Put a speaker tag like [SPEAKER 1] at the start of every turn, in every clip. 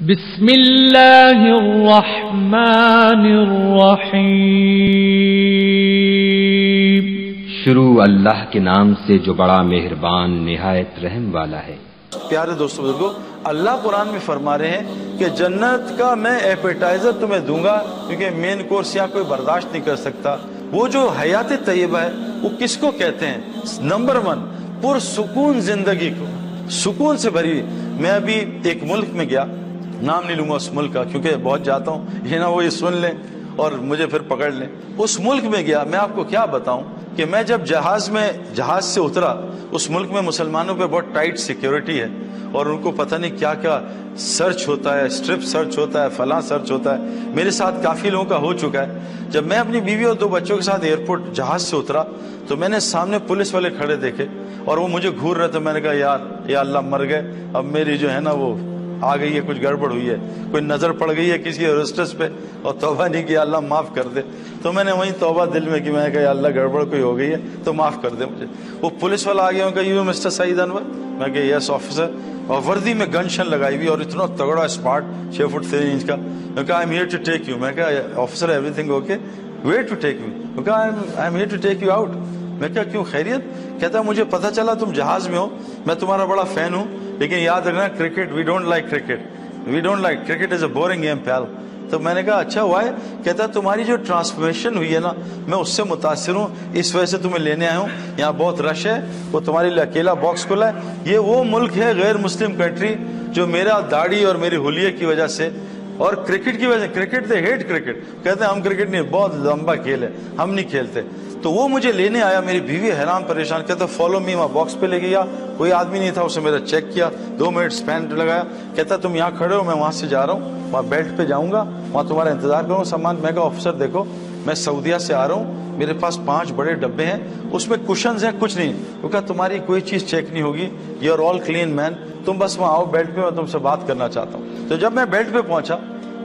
[SPEAKER 1] بسم اللہ الرحمن الرحیم۔
[SPEAKER 2] شروع اللہ کے نام سے جو بڑا مہربان نہایت رحم والا ہے۔
[SPEAKER 3] پیارے دوستو بزرگو، اللہ قرآن میں فرما رہے ہیں کہ جنت کا میں ایپیٹائزر تمہیں دوں گا، کیونکہ مین کورس یہاں کوئی برداشت نہیں کر سکتا۔ وہ جو حیات طیبہ ہے وہ کس کو کہتے ہیں؟ نمبر 1، پرسکون زندگی کو، سکون سے بھری۔ میں ابھی ایک ملک میں گیا، نام نہیں لوں گا اس ملک کا کیونکہ بہت جاتا ہوں، یہ نہ وہ یہ سن لیں اور مجھے پھر پکڑ لیں۔ اس ملک میں گیا، میں آپ کو کیا بتاؤں کہ میں جب جہاز سے اترا، اس ملک میں مسلمانوں پہ بہت ٹائٹ سیکیورٹی ہے اور ان کو پتہ نہیں کیا کیا سرچ ہوتا ہے، اسٹرپ سرچ ہوتا ہے، فلاں سرچ ہوتا ہے۔ میرے ساتھ کافی لوگوں کا ہو چکا ہے۔ جب میں اپنی بیوی اور 2 بچوں کے ساتھ ایئرپورٹ جہاز سے اترا تو میں نے سامنے پولیس والے کھڑے دیکھے اور وہ مجھے گھور رہے تھے۔ میں نے کہا یار یا اللہ مر گئے، اب میری جو ہے نا وہ آ گئی ہے، کچھ گڑبڑ ہوئی ہے، کوئی نظر پڑ گئی ہے کسی ایئرسٹس پہ اور توبہ نہیں کیا، اللہ معاف کر دے۔ تو میں نے وہیں توبہ دل میں کی، میں نے کہا یا اللہ گڑبڑ کوئی ہو گئی ہے تو معاف کر دے مجھے۔ وہ پولیس والا آ گیا، ان کا یو مسٹر سعید انور، میں کہا یس آفیسر، اور وردی میں گن شن لگائی ہوئی اور اتنا تگڑا اسمارٹ 6 فٹ 3 انچ کا۔ میں کہا I am here to take you. میں کہا officer everything okay, where to take me? میں کہا I am here to take you out. میں کہا کیوں، خیریت؟ کہتا مجھے پتہ چلا تم جہاز میں ہو، میں تمہارا بڑا فین ہوں، لیکن یاد رکھنا cricket we don't like cricket, we don't like cricket is a boring game پیال۔ تو میں نے کہا اچھا ہوا ہے؟ کہتا تمہاری جو ٹرانسفارمیشن ہوئی ہے نا، میں اس سے متاثر ہوں، اس وجہ سے تمہیں لینے آیا ہوں، یہاں بہت رش ہے، وہ تمہارے لیے اکیلا باکس کھلا ہے۔ یہ وہ ملک ہے غیر مسلم کنٹری جو میرا داڑھی اور میری حلیے کی وجہ سے اور کرکٹ کی وجہ سے، کرکٹ دے ہیٹ کرکٹ، کہتے ہیں ہم کرکٹ نہیں، بہت لمبا کھیل ہے، ہم نہیں کھیلتے۔ تو وہ مجھے لینے آیا، میری بیوی حیران پریشان، کہتا فالو می، وہاں باکس پہ لے گیا، کوئی آدمی نہیں تھا، اسے میرا چیک کیا، 2 منٹ اسپین لگایا، کہتا تم یہاں کھڑے ہو، میں وہاں سے جا رہا ہوں، وہاں بیلٹ پہ جاؤں گا، وہاں تمہارا انتظار کروں سامان۔ میں کہا آفیسر دیکھو میں سعودیہ سے آ رہا ہوں، میرے پاس 5 بڑے ڈبے ہیں، اس میں کشنز ہیں، کچھ نہیں۔ وہ کہا تمہاری کوئی چیز چیک نہیں ہوگی، یو آر آل کلین مین، تم بس وہاں آؤ بیلٹ پہ، میں تم سے بات کرنا چاہتا ہوں۔ تو جب میں بیلٹ پہ پہنچا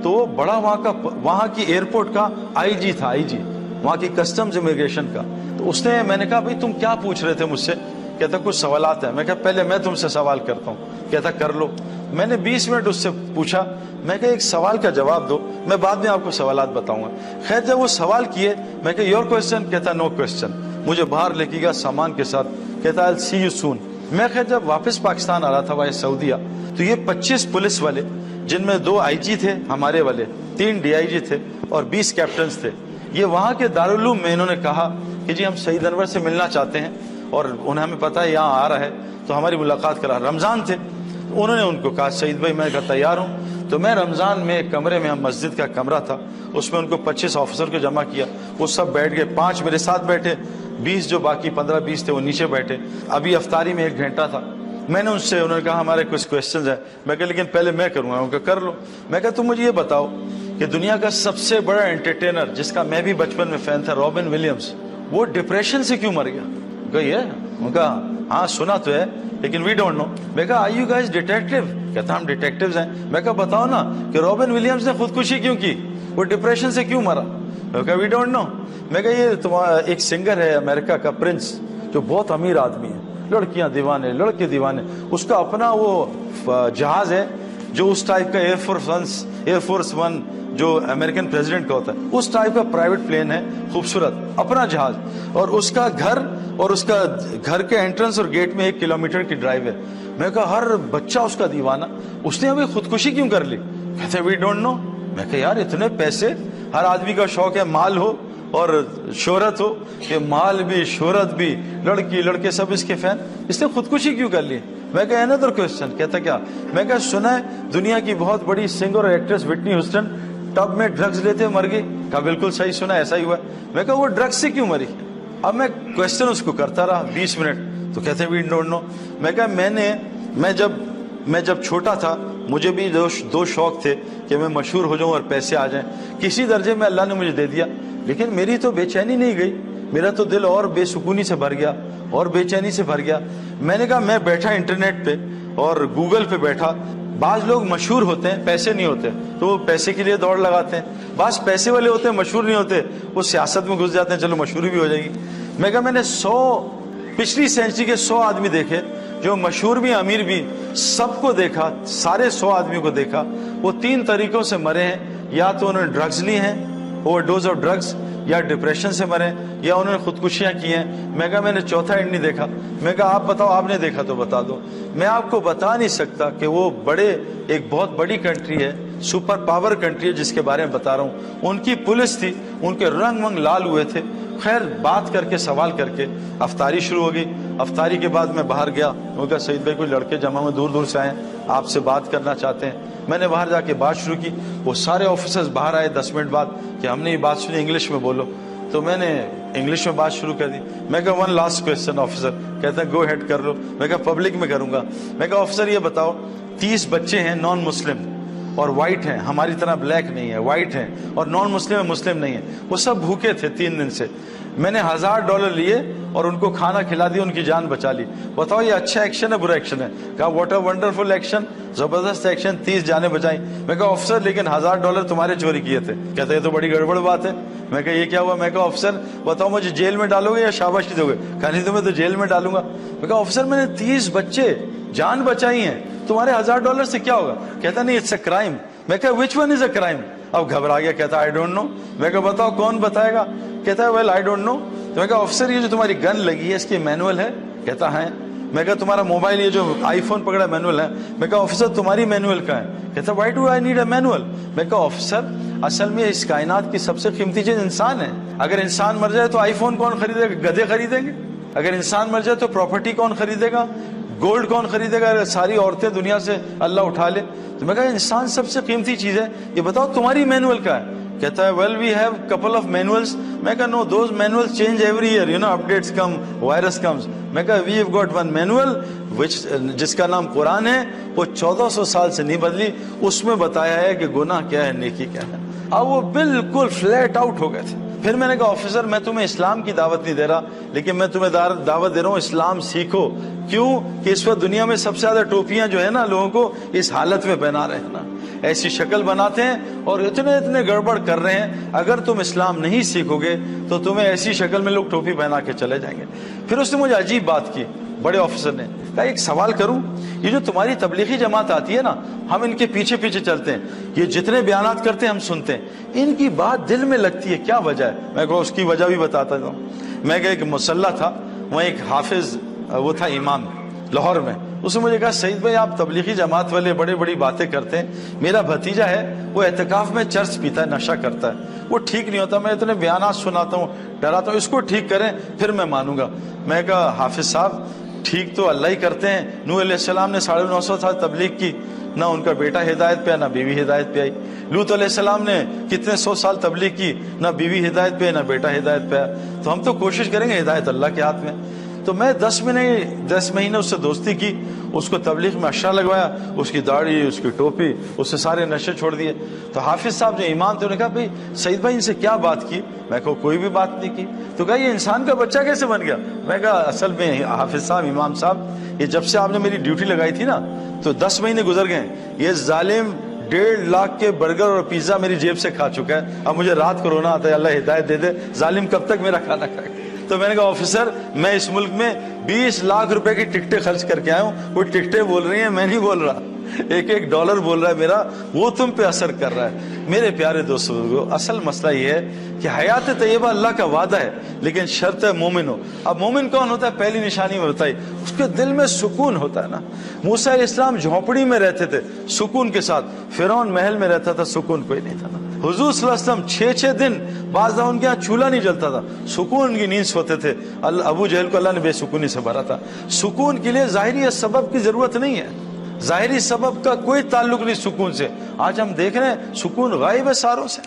[SPEAKER 3] تو وہ بڑا وہاں کی ایئرپورٹ کا آئی جی تھا، آئی جی وہاں کی کسٹمز امیگریشن کا۔ تو اس نے، میں نے کہا بھائی تم کیا پوچھ رہے تھے مجھ سے؟ کہتا کچھ سوالات ہیں۔ میں کہا پہلے میں تم سے سوال کرتا ہوں۔ کہتا کر لو۔ میں نے 20 منٹ اس سے پوچھا، میں کہا ایک سوال کا جواب دو، میں بعد میں آپ کو سوالات بتاؤں گا۔ خیر جب وہ سوال کیے، میں کہا یور کوسچن؟ کہتا نو کوسچن۔ مجھے باہر لے کے گیا سامان کے ساتھ، کہتا I'll see you soon۔ میں خیر جب واپس پاکستان آ رہا تھا وہاں سعودیہ، تو یہ 25 پولیس والے، جن میں 2 آئی جی تھے ہمارے والے، 3 ڈی آئی جی تھے اور 20 کیپٹنز تھے، یہ وہاں کے دارالعلوم میں انہوں نے کہا کہ جی ہم سعید انور سے ملنا چاہتے ہیں اور انہیں ہمیں پتہ ہے یہاں آ رہا ہے تو ہماری ملاقات کرا۔ رمضان تھے، انہوں نے ان کو کہا سعید بھائی میں کہا تیار ہوں۔ تو میں رمضان میں ایک کمرے میں، مسجد کا کمرہ تھا، اس میں ان کو 25 آفیسر کو جمع کیا، وہ سب بیٹھ گئے، 5 میرے ساتھ بیٹھے، 20 جو باقی 15-20 تھے وہ نیچے بیٹھے۔ ابھی افطاری میں 1 گھنٹہ تھا۔ میں نے ان سے، انہوں نے کہا ہمارے کچھ کوسچنز ہیں۔ میں کہا لیکن پہلے میں کروں گا۔ ان کا کر لو۔ میں کہا تم مجھے یہ بتاؤ کہ دنیا کا سب سے بڑا انٹرٹینر جس کا میں بھی بچپن میں فین تھا، رابن ولیمز، وہ ڈپریشن سے کیوں مر گیا؟ ان کا ہاں سنا تو ہے لیکن وی ڈونٹ نو۔ میں کہا آر یو گائز ڈیٹیکٹیو؟ کہتا ہم ڈیٹیکٹیوز ہیں۔ میں کہا بتاؤ نا کہ رابن ولیمز نے خودکشی کیوں کی، وہ ڈپریشن سے کیوں مرا؟ میں کہا وی ڈونٹ نو۔ میں کہا یہ تمہارا ایک سنگر ہے امریکہ کا، پرنس، جو بہت امیر آدمی ہے، لڑکیاں دیوانے، لڑکے دیوانے، اس کا اپنا وہ جہاز ہے جو اس ٹائپ کا ایئر فورس 1 جو امریکن پریزیڈنٹ کا ہوتا ہے، اس ٹائپ کا پرائیویٹ پلین ہے، خوبصورت اپنا جہاز، اور اس کا گھر اور اس کا گھر کے انٹرنس اور گیٹ میں 1 کلومیٹر کی ڈرائیو ہے۔ میں کہا ہر بچہ اس کا دیوانہ، اس نے ابھی خودکشی کیوں کر لی؟ کہتے وی ڈونٹ نو۔ میں کہا یار اتنے پیسے، ہر آدمی کا شوق ہے مال ہو اور شہرت ہو، کہ مال بھی شہرت بھی، لڑکی لڑکے سب اس کے فین، اس نے خودکشی کیوں کر لی؟ میں کہا another question۔ کہتا کیا؟ میں کہا سنا ہے دنیا کی بہت بڑی سنگر اور ایکٹریس وٹنی ہیوسٹن ٹب میں ڈرگز لیتے مر گئی؟ کہا بالکل صحیح سنا، ایسا ہی ہوا ہے۔ میں کہا وہ ڈرگز سے کیوں مری؟ اب میں کوشچن اس کو کرتا رہا 20 منٹ، تو کہتے وی ڈونٹ نو۔ میں کہا میں جب چھوٹا تھا مجھے بھی 2 شوق تھے کہ میں مشہور ہو جاؤں اور پیسے آ جائیں، کسی درجے میں اللہ نے مجھے دے دیا، لیکن میری تو بے چینی نہیں گئی، میرا تو دل اور بے سکونی سے بھر گیا اور بے چینی سے بھر گیا۔ میں نے کہا میں بیٹھا انٹرنیٹ پہ اور گوگل پہ بیٹھا، بعض لوگ مشہور ہوتے ہیں، پیسے نہیں ہوتے تو وہ پیسے کے لیے دوڑ لگاتے ہیں، بعض پیسے والے ہوتے ہیں مشہور نہیں ہوتے، وہ سیاست میں گھس جاتے ہیں، چلو مشہوری بھی ہو جائے گی۔ میں کہا میں نے پچھلی سینچری کے 100 آدمی دیکھے جو مشہور بھی امیر بھی، سب کو دیکھا, سارے 100 آدمیوں کو دیکھا, وہ 3 طریقوں سے مرے ہیں. یا تو انہوں نے ڈرگز لی ہیں, اوور ڈوز آف ڈرگز, یا ڈپریشن سے مرے, یا انہوں نے خودکشیاں کی ہیں. میں کہا میں نے چوتھا اینڈ نہیں دیکھا. میں کہا آپ بتاؤ, آپ نے دیکھا تو بتا دو. میں آپ کو بتا نہیں سکتا کہ وہ ایک بہت بڑی کنٹری ہے, سپر پاور کنٹری ہے جس کے بارے میں بتا رہا ہوں. ان کی پولیس تھی, ان کے رنگ منگ لال ہوئے تھے. خیر بات کر کے, سوال کر کے افطاری شروع ہو گئی. افطاری کے بعد میں باہر گیا, انہوں نے کہا سعید بھائی کوئی لڑکے جمع میں دور دور سے آئے ہیں, آپ سے بات کرنا چاہتے ہیں. میں نے باہر جا کے بات شروع کی. وہ سارے آفیسرز باہر آئے 10 منٹ بعد کہ ہم نے یہ بات سنی, انگلش میں بولو. تو میں نے انگلش میں بات شروع کر دی. میں کہا 1 لاسٹ کویسچن آفیسر. کہتے ہیں گو ہیڈ کر لو. میں کہا پبلک میں کروں گا. میں کہا آفیسر یہ بتاؤ 30 بچے ہیں نان مسلم اور وائٹ ہیں, ہماری طرح بلیک نہیں ہے, وائٹ ہیں, اور نان مسلم ہے, مسلم نہیں ہے. وہ سب بھوکے تھے 3 دن سے. میں نے $1000 لیے اور ان کو کھانا کھلا دیا, ان کی جان بچا لی. بتاؤ یہ اچھا ایکشن ہے برا ایکشن ہے؟ کہا واٹ اے ونڈرفل ایکشن, زبردست ایکشن, 30 جانیں بچائیں. میں کہا آفیسر لیکن $1000 تمہارے چوری کیے تھے. کہتے ہیں یہ تو بڑی گڑبڑ بات ہے. میں کہا یہ کیا ہوا؟ میں کہا آفیسر بتاؤ مجھے جیل میں ڈالو گے یا شاباشی دو گے؟ کہا نہیں تمہیں تو جیل میں ڈالوں گا. میں کہا آفیسر میں نے 30 بچے جان بچائی ہیں, تمہارے $1000 سے کیا ہوگا؟ کہتا نہیں اٹس اے کرائم. میں کہا which one is a crime? اب گھبرا گیا, کہتا آئی ڈونٹ نو. میں کہا بتاؤ کون بتائے گا؟ کہتا ہے ویل آئی ڈونٹ نو. تو میں کہا آفیسر یہ جو تمہاری گن لگی ہے اس کی مینول ہے؟ کہتا ہے. میں کہا تمہارا موبائل یہ جو آئی فون پکڑا مینول ہے؟ میں کہا آفیسر تمہاری مینول کہاں ہے؟ کہتا why do I need a manual. میں کہا آفیسر اصل میں اس کائنات کی سب سے قیمتی چیز انسان ہے. اگر انسان مر جائے تو آئی فون کون خریدے گا؟ گدھے خریدیں گے. اگر انسان مر جائے تو پراپرٹی کون خریدے گا؟ گولڈ کون خریدے گا؟ اگر ساری عورتیں دنیا سے اللہ اٹھا لے. تو میں کہا انسان سب سے قیمتی چیز ہے, یہ بتاؤ تمہاری مینول کہاں ہے؟ کہتا ہے well we have couple of manuals. میں کہا no those manuals change every year, you know updates come, virus comes. میں کہا we have got one manual جس کا نام قرآن ہے, وہ 1400 سال سے نہیں بدلی. اس میں بتایا ہے کہ گناہ کیا ہے, نیکی کیا ہے. اب وہ بالکل فلیٹ آؤٹ ہو گئے تھے. پھر میں نے کہا آفیسر میں تمہیں اسلام کی دعوت نہیں دے رہا, لیکن میں تمہیں دعوت دے رہا ہوں اسلام سیکھو. کیوں کہ اس وقت دنیا میں سب سے زیادہ ٹوپیاں جو ہے نا لوگوں کو اس حالت میں پہنا رہے ہیں نا, ایسی شکل بناتے ہیں اور اتنے گڑبڑ کر رہے ہیں. اگر تم اسلام نہیں سیکھو گے تو تمہیں ایسی شکل میں لوگ ٹوپی پہنا کے چلے جائیں گے. پھر اس نے مجھے عجیب بات کی, بڑے آفیسر نے کہا ایک سوال کروں, یہ جو تمہاری تبلیغی جماعت آتی ہے نا, ہم ان کے پیچھے پیچھے چلتے ہیں, یہ جتنے بیانات کرتے ہیں ہم سنتے ہیں, ان کی بات دل میں لگتی ہے, کیا وجہ ہے؟ میں کہا اس کی وجہ بھی بتاتا ہوں. میں کہ ایک مسلح تھا, وہاں ایک حافظ وہ تھا امام لاہور میں. اس نے مجھے کہا سعید بھائی آپ تبلیغی جماعت والے بڑی باتیں کرتے ہیں, میرا بھتیجا ہے وہ اعتکاف میں چرس پیتا ہے, نشہ کرتا ہے, وہ ٹھیک نہیں ہوتا, میں اتنے بیانات سناتا ہوں, ڈراتا ہوں, اس کو ٹھیک کریں پھر میں مانوں گا. میں کہا حافظ صاحب ٹھیک تو اللہ ہی کرتے ہیں. نوح علیہ السلام نے 950 سال تبلیغ کی, نہ ان کا بیٹا ہدایت پہ آیا, نہ بیوی ہدایت پہ آئی. لوط علیہ السلام نے کتنے 100 سال تبلیغ کی, نہ بیوی ہدایت پہ, نہ بیٹا ہدایت پہ آیا. تو ہم تو کوشش کریں گے, ہدایت اللہ کے ہاتھ میں. تو میں 10 مہینے اس سے دوستی کی, اس کو تبلیغ میں اشرا لگوایا, اس کی داڑھی, اس کی ٹوپی, اس سے سارے نشے چھوڑ دیے. تو حافظ صاحب جو امام تھے انہوں نے کہا بھائی سعید بھائی ان سے کیا بات کی؟ میں کہا کوئی بھی بات نہیں کی. تو کہا یہ انسان کا بچہ کیسے بن گیا؟ میں کہا اصل میں حافظ صاحب, امام صاحب, یہ جب سے آپ نے میری ڈیوٹی لگائی تھی نا تو 10 مہینے گزر گئے. یہ ظالم 1.5 لاکھ کے برگر اور پیزا میری جیب سے کھا چکا ہے. اب مجھے رات کو رونا آتا ہے, اللہ ہدایت دے دے, ظالم کب تک میرا کھانا کھائے. تو میں نے کہا آفیسر میں اس ملک میں 20 لاکھ روپے کی ٹکٹیں خرچ کر کے آیا ہوں, وہ ٹکٹیں بول رہی ہیں, میں نہیں بول رہا. $1 بول رہا ہے میرا, وہ تم پہ اثر کر رہا ہے. میرے پیارے دوستو, اصل مسئلہ یہ ہے کہ حیات طیبہ اللہ کا وعدہ ہے, لیکن شرط ہے مومن ہو. اب مومن کون ہوتا ہے؟ پہلی نشانی میں بتائی, اس کے دل میں سکون ہوتا ہے نا. موسیٰ علیہ السلام جھونپڑی میں رہتے تھے سکون کے ساتھ, فرعون محل میں رہتا تھا, سکون کوئی نہیں تھا نا. حضور صلی اللہ علیہ وسلم 6 دن بعض دفعہ ان کے یہاں چولہا نہیں جلتا تھا, سکون کی نیند سوتے تھے. ابو جہل کو اللہ نے بے سکونی سے بھرا تھا. سکون کے لیے ظاہری سبب کی ضرورت نہیں ہے, ظاہری سبب کا کوئی تعلق نہیں سکون سے. آج ہم دیکھ رہے ہیں سکون غائب ہے ساروں سے,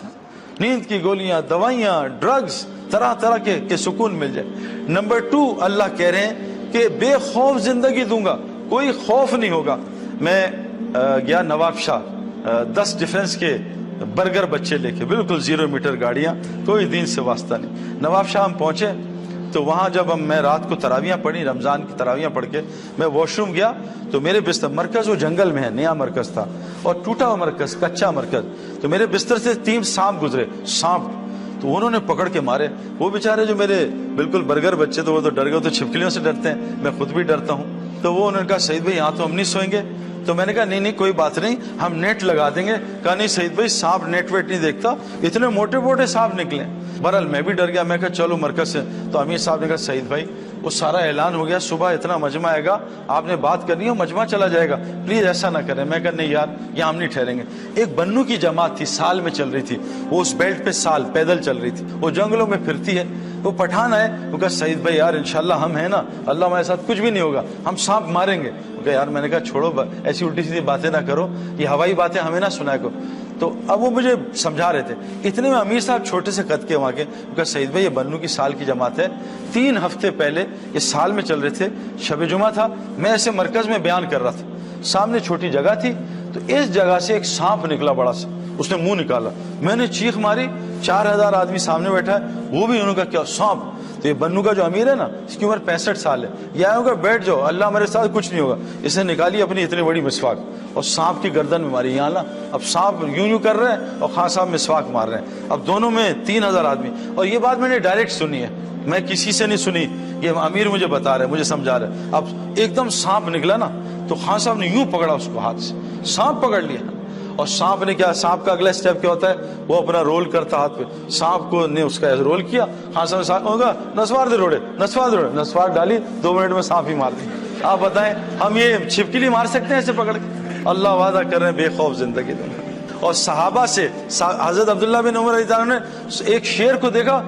[SPEAKER 3] نیند کی گولیاں, دوائیاں, ڈرگز, طرح طرح کے سکون مل جائے. نمبر 2 اللہ کہہ رہے ہیں کہ بے خوف زندگی دوں گا, کوئی خوف نہیں ہوگا. میں گیا نواب شاہ, 10 ڈیفنس کے برگر بچے لے کے, بالکل 0 میٹر گاڑیاں, کوئی دین سے واسطہ نہیں. نواب شاہ ہم پہنچے تو وہاں جب میں رات کو تراویاں پڑھی, رمضان کی تراویاں پڑھ کے میں واش روم گیا تو میرے بستر, مرکز وہ جنگل میں ہے, نیا مرکز تھا اور ٹوٹا ہوا مرکز, کچا مرکز. تو میرے بستر سے 3 سانپ گزرے, سانپ, تو انہوں نے پکڑ کے مارے. وہ بیچارے جو میرے بالکل برگر بچے تو وہ تو ڈر گئے, تو چھپکلیوں سے ڈرتے ہیں, میں خود بھی ڈرتا ہوں. تو وہ انہوں نے کہا سعید بھائی یہاں تو ہم نہیں سوئیں گے. تو میں نے کہا نہیں کوئی بات نہیں, ہم نیٹ لگا دیں گے. کہا نہیں سعید بھائی سانپ نیٹ ویٹ نہیں دیکھتا, اتنے موٹے موٹے سانپ نکلے. بہرحال میں بھی ڈر گیا, میں کہا چلو مرکز سے. تو امیر صاحب نے کہا سعید بھائی وہ سارا اعلان ہو گیا, صبح اتنا مجمع آئے گا, آپ نے بات کرنی ہے مجمع چلا جائے گا, پلیز ایسا نہ کریں. میں کہا نہیں یار یہاں ہم نہیں ٹھہریں گے. ایک بنو کی جماعت تھی, سال میں چل رہی تھی, وہ اس بیلٹ پہ سال پیدل چل رہی تھی, وہ جنگلوں میں پھرتی ہے. وہ پٹھان آئے, وہ کہا سعید بھائی یار انشاءاللہ ہم ہیں نا, اللہ ہمارے ساتھ کچھ بھی نہیں ہوگا, ہم سانپ ماریں گے. وہ کہا یار, میں نے کہا چھوڑو ایسی الٹی سیدھی باتیں نہ کرو, یہ ہوائی باتیں ہمیں نہ سنائے کو. تو اب وہ مجھے سمجھا رہے تھے. اتنے میں امیر صاحب چھوٹے سے قد کے وہاں کے, وہ کہا سعید بھائی یہ بنو کی سال کی جماعت ہے, 3 ہفتے پہلے یہ سال میں چل رہے تھے, شب جمعہ تھا, میں ایسے مرکز میں بیان کر رہا تھا, سامنے چھوٹی جگہ تھی, تو اس جگہ سے ایک سانپ نکلا بڑا سا, اس نے منہ نکالا, میں نے چیخ ماری, 4000 آدمی سامنے بیٹھا ہے, وہ بھی انہوں کا کیا سانپ. تو یہ بنو کا جو امیر ہے نا, اس کی عمر 65 سال ہے, یہ آیا ہوگا بیٹھ جاؤ اللہ ہمارے ساتھ کچھ نہیں ہوگا. اس نے نکالی اپنی اتنی بڑی مسواک اور سانپ کی گردن میں ماری. یہاں نا اب سانپ یوں کر رہے ہیں اور خان صاحب مسواک مار رہے ہیں. اب دونوں میں 3000 آدمی. اور یہ بات میں نے ڈائریکٹ سنی ہے, میں کسی سے نہیں سنی, یہ امیر مجھے بتا رہے, مجھے سمجھا رہے. اب ایک دم سانپ نکلا نا, تو خان صاحب نے یوں پکڑا اس کو ہاتھ سے, سانپ پکڑ لیا. اور سانپ نے کیا, سانپ کا اگلا اسٹیپ کیا ہوتا ہے, وہ اپنا رول کرتا ہاتھ پہ, سانپ کو نے اس کا رول کیا, خان صاحب نے سانپ ہوگا نسوار دے روڑے, نسوار ڈالی, 2 منٹ میں سانپ ہی مار دی. آپ بتائیں ہم یہ چھپکلی مار سکتے ہیں ایسے پکڑ کے؟ اللہ وعدہ کر رہے ہیں بے خوف زندگی دیں گے. اور صحابہ سے حضرت عبداللہ بن عمر رضی اللہ عنہ نے ایک شیر کو دیکھا,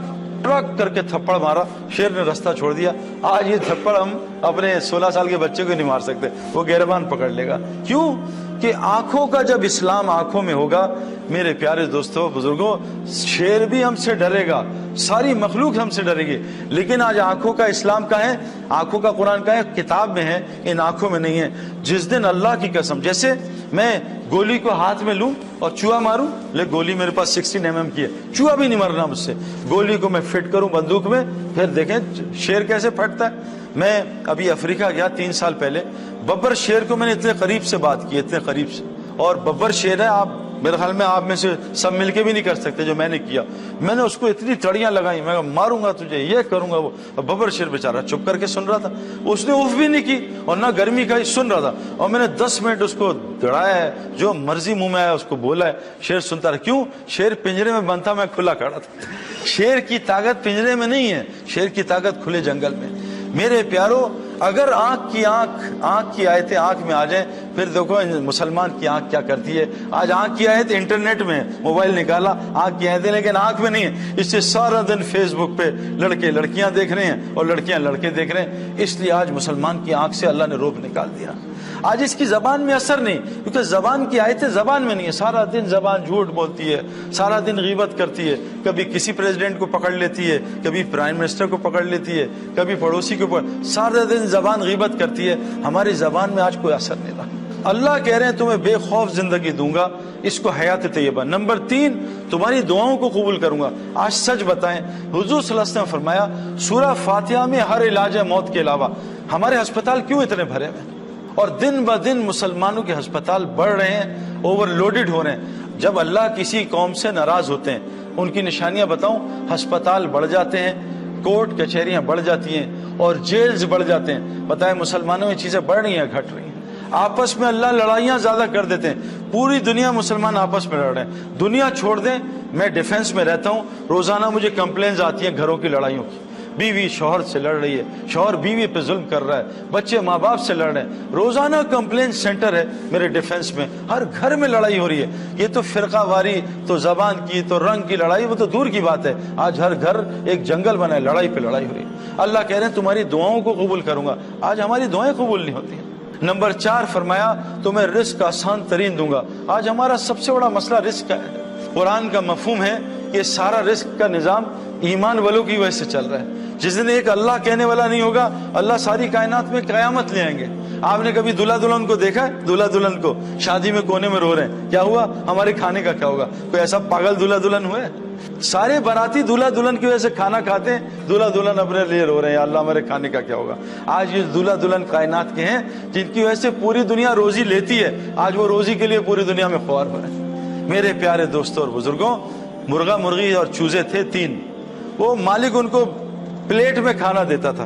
[SPEAKER 3] ٹرک کر کے تھپڑ مارا, شیر نے رستہ چھوڑ دیا. آج یہ تھپڑ ہم اپنے 16 سال کے بچے کو نہیں مار سکتے, وہ گہربان پکڑ لے گا. کیوں کہ آنکھوں کا جب اسلام آنکھوں میں ہوگا, میرے پیارے دوستوں بزرگوں, شیر بھی ہم سے ڈرے گا, ساری مخلوق ہم سے ڈرے گی. لیکن آج آنکھوں کا اسلام کا ہے, آنکھوں کا قرآن کا ہے, کتاب میں ہے, ان آنکھوں میں نہیں ہے. جس دن اللہ کی قسم, جیسے میں گولی کو ہاتھ میں لوں اور چوہا ماروں, لیکن گولی میرے پاس 16 mm کی ہے, چوہا بھی نہیں مرنا مجھ سے. گولی کو میں فٹ کروں بندوق میں, پھر دیکھیں شیر کیسے پھٹتا ہے. میں ابھی افریقہ گیا 3 سال پہلے, ببر شیر کو میں نے اتنے قریب سے بات کی, اتنے قریب سے, اور ببر شیر ہے, آپ میرے خیال میں آپ میں سے سب مل کے بھی نہیں کر سکتے جو میں نے کیا. میں نے اس کو اتنی تڑیاں لگائی, میں ماروں گا تجھے, یہ کروں گا وہ. ببر شیر بیچارہ چپ کر کے سن رہا تھا, اس نے اف بھی نہیں کی اور نہ گرمی کا ہی سن رہا تھا. اور میں نے 10 منٹ اس کو دڑایا ہے, جو مرضی منہ میں آیا اس کو بولا ہے, شیر سنتا رہا. کیوں؟ شیر پنجرے میں بند تھا, میں کھلا کھڑا تھا. شیر کی طاقت پنجرے میں نہیں ہے, شیر کی طاقت کھلے جنگل میں. میرے پیارو, اگر آنکھ کی آیتیں آنکھ میں آ جائیں, پھر دیکھو مسلمان کی آنکھ کیا کرتی ہے. آج آنکھ کی آیت انٹرنیٹ میں, موبائل نکالا, آنکھ کی آیتیں, لیکن آنکھ میں نہیں ہے. اس سے سارا دن فیس بک پہ لڑکے لڑکیاں دیکھ رہے ہیں اور لڑکیاں لڑکے دیکھ رہے ہیں. اس لیے آج مسلمان کی آنکھ سے اللہ نے روب نکال دیا. آج اس کی زبان میں اثر نہیں, کیونکہ زبان کی آیتیں زبان میں نہیں ہے. سارا دن زبان جھوٹ بولتی ہے, سارا دن غیبت کرتی ہے, کبھی کسی پریزیڈنٹ کو پکڑ لیتی ہے, کبھی پرائم منسٹر کو پکڑ لیتی ہے, کبھی پڑوسی کو سارا دن زبان غیبت کرتی ہے. ہماری زبان میں آج کوئی اثر نہیں رہا. اللہ کہہ رہے ہیں تمہیں بے خوف زندگی دوں گا, اس کو حیات طیبہ. نمبر 3, تمہاری دعاؤں کو قبول کروں گا. آج سچ بتائیں, حضور صلی اللہ علیہ وسلم نے فرمایا سورہ فاتحہ میں ہر علاج ہے موت کے علاوہ. ہمارے ہسپتال کیوں اتنے بھرے ہوئے, اور دن بہ دن مسلمانوں کے ہسپتال بڑھ رہے ہیں, اوور لوڈڈ ہو رہے ہیں. جب اللہ کسی قوم سے ناراض ہوتے ہیں, ان کی نشانیاں بتاؤں, ہسپتال بڑھ جاتے ہیں, کورٹ کچہریاں بڑھ جاتی ہیں, اور جیلز بڑھ جاتے ہیں. بتائیں مسلمانوں میں چیزیں بڑھ رہی ہیں گھٹ رہی ہیں؟ آپس میں اللہ لڑائیاں زیادہ کر دیتے ہیں. پوری دنیا مسلمان آپس میں لڑ رہے ہیں. دنیا چھوڑ دیں, میں ڈیفنس میں رہتا ہوں, روزانہ مجھے کمپلینز آتی ہیں گھروں کی لڑائیوں کی. بیوی شوہر سے لڑ رہی ہے, شوہر بیوی پہ ظلم کر رہا ہے, بچے ماں باپ سے لڑ رہے ہیں. روزانہ کمپلین سینٹر ہے میرے ڈیفنس میں, ہر گھر میں لڑائی ہو رہی ہے. یہ تو فرقہ واری, تو زبان کی, تو رنگ کی لڑائی, وہ تو دور کی بات ہے. آج ہر گھر ایک جنگل بنا ہے, لڑائی پہ لڑائی ہو رہی ہے. اللہ کہہ رہے ہیں تمہاری دعاؤں کو قبول کروں گا. آج ہماری دعائیں قبول نہیں ہوتی ہیں. نمبر 4 فرمایا تمہیں رزق آسان ترین دوں گا. آج ہمارا سب سے بڑا مسئلہ رزق کا ہے. قرآن کا مفہوم ہے کہ سارا رزق کا نظام ایمان والوں کی وجہ سے چل رہا ہے. جس دن ایک اللہ کہنے والا نہیں ہوگا, اللہ ساری کائنات میں قیامت لے آئیں گے. آپ نے کبھی دلہا دلہن کو دیکھا ہے؟ دلہا دلہن کو شادی میں کونے میں رو رہے ہیں, کیا ہوا, ہمارے کھانے کا کیا ہوگا. کوئی ایسا پاگل دلہا دلہن ہوئے؟ سارے باراتی دلہا دلہن کی وجہ سے کھانا کھاتے ہیں, دلہا دلہن اپنے لیے رو رہے ہیں, اللہ ہمارے کھانے کا کیا ہوگا. آج یہ دلہا دلہن کائنات کے ہیں جن کی وجہ سے پوری دنیا روزی لیتی ہے, آج وہ روزی کے لیے پوری دنیا میں خوار ہو رہے ہیں. میرے پیارے دوستوں اور بزرگوں, مرغا مرغی اور چوزے تھے 3, وہ مالک ان کو پلیٹ میں کھانا دیتا تھا,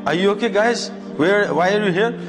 [SPEAKER 3] Are you okay guys? Why are you here?